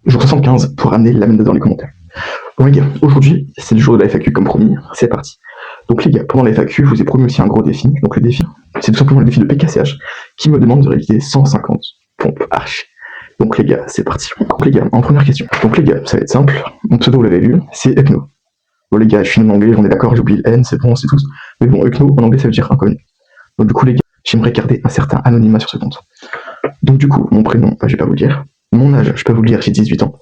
jour 75 pour amener l'amende dans les commentaires. Bon les gars, aujourd'hui, c'est le jour de la FAQ comme promis, c'est parti. Donc les gars, pendant la FAQ, je vous ai promis aussi un gros défi. Donc le défi, c'est tout simplement le défi de PKCH qui me demande de réaliser 150 pompes archi. Donc les gars, c'est parti. Donc les gars, en première question. Donc les gars, ça va être simple. Mon pseudo, vous l'avez vu, c'est Ecno. Bon les gars, je suis en anglais, on est d'accord, j'ai oublié le N, c'est bon, c'est tous. Mais bon, Ecno en anglais ça veut dire inconnu. Donc du coup les gars, j'aimerais garder un certain anonymat sur ce compte. Donc du coup, mon prénom, je vais pas vous le dire. Mon âge, je peux vous le dire, j'ai 18 ans.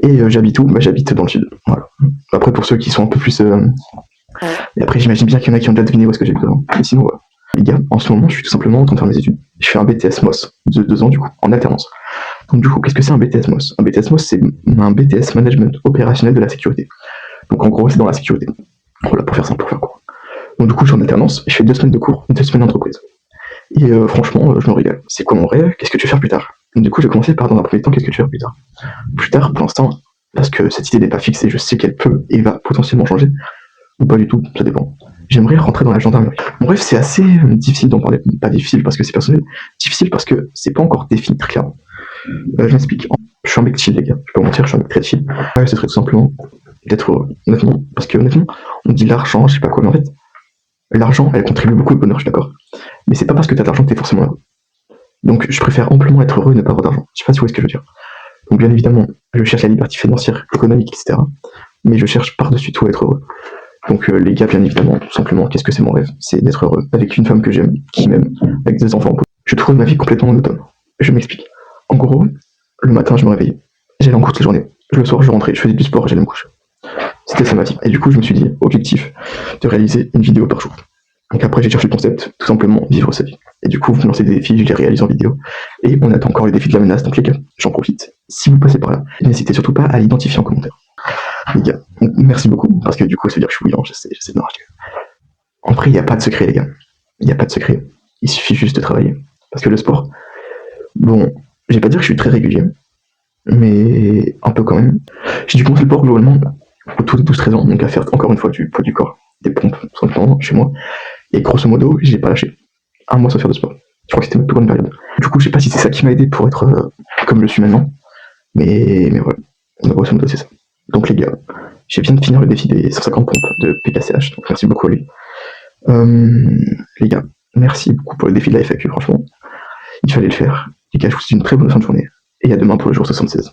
Et j'habite où? J'habite dans le sud. Voilà. Après pour ceux qui sont un peu plus... Et après j'imagine bien qu'il y en a qui ont déjà deviné où est-ce que j'habite. Mais sinon voilà. Les gars, en ce moment je suis tout simplement en train de faire mes études. Je fais un BTS MOS de 2 ans du coup, en alternance. Donc du coup, qu'est-ce que c'est un BTS MOS? Un BTS MOS, c'est un BTS Management Opérationnel de la Sécurité. Donc en gros, c'est dans la sécurité. Voilà, pour faire simple, pour faire court. Donc du coup, je suis en alternance, je fais 2 semaines de cours, 2 semaines d'entreprise. Et franchement, je me régale. C'est quoi mon rêve? Qu'est-ce que tu veux faire plus tard? Donc du coup, je vais commencer par, dans un premier temps, qu'est-ce que tu veux faire plus tard? Plus tard, pour l'instant, parce que cette idée n'est pas fixée, je sais qu'elle peut et va potentiellement changer, ou pas du tout, ça dépend. J'aimerais rentrer dans la gendarmerie. Mon rêve, c'est assez difficile d'en parler. Pas difficile parce que c'est personnel, difficile parce que c'est pas encore défini très clairement. Je m'explique. Je suis un mec chill, les gars. Je peux pas mentir, je suis un mec très chill. Ouais, ce serait tout simplement d'être heureux. Honnêtement. Parce que, honnêtement, on dit l'argent, je sais pas quoi, mais en fait, l'argent, elle contribue beaucoup au bonheur, je suis d'accord. Mais c'est pas parce que t'as de l'argent que t'es forcément heureux. Donc, je préfère amplement être heureux et ne pas avoir d'argent. Je sais pas si vous voyez ce que je veux dire. Donc, bien évidemment, je cherche la liberté financière, économique, etc. Mais je cherche par-dessus tout à être heureux. Donc, les gars, bien évidemment, tout simplement, qu'est-ce que c'est mon rêve? C'est d'être heureux avec une femme que j'aime, qui m'aime, avec des enfants. Je trouve ma vie complètement monotone. Je m'explique. En gros, le matin, je me réveillais. J'allais en cours toute la journée. Le soir, je rentrais, je faisais du sport et j'allais me coucher. C'était ça ma vie. Et du coup, je me suis dit, objectif, de réaliser une vidéo par jour. Donc après, j'ai cherché le concept, tout simplement, vivre sa vie. Et du coup, vous me lancez des défis, je les réalise en vidéo. Et on attend encore les défis de la menace, donc les gars, j'en profite. Si vous passez par là, n'hésitez surtout pas à l'identifier en commentaire. Les gars, merci beaucoup, parce que du coup, ça veut dire que je suis bouillant, je sais, non, après, il n'y a pas de secret, les gars. Il n'y a pas de secret. Il suffit juste de travailler. Parce que le sport, bon, je vais pas dire que je suis très régulier, mais un peu quand même. J'ai dû commencer le sport globalement autour de 12-13 ans, donc à faire encore une fois du poids du corps, des pompes, tout simplement, chez moi. Et grosso modo, j'ai pas lâché. Un mois sans faire de sport. Je crois que c'était ma plus bonne période. Du coup, je sais pas si c'est ça qui m'a aidé pour être comme je suis maintenant, mais voilà. Grosso modo, c'est ça. Donc les gars, je viens de finir le défi des 150 pompes de PKCH, donc merci beaucoup à lui. Les gars, merci beaucoup pour le défi de la FAQ, franchement. Il fallait le faire. Les gars, je vous souhaite une très bonne fin de journée. Et à demain pour le jour 76.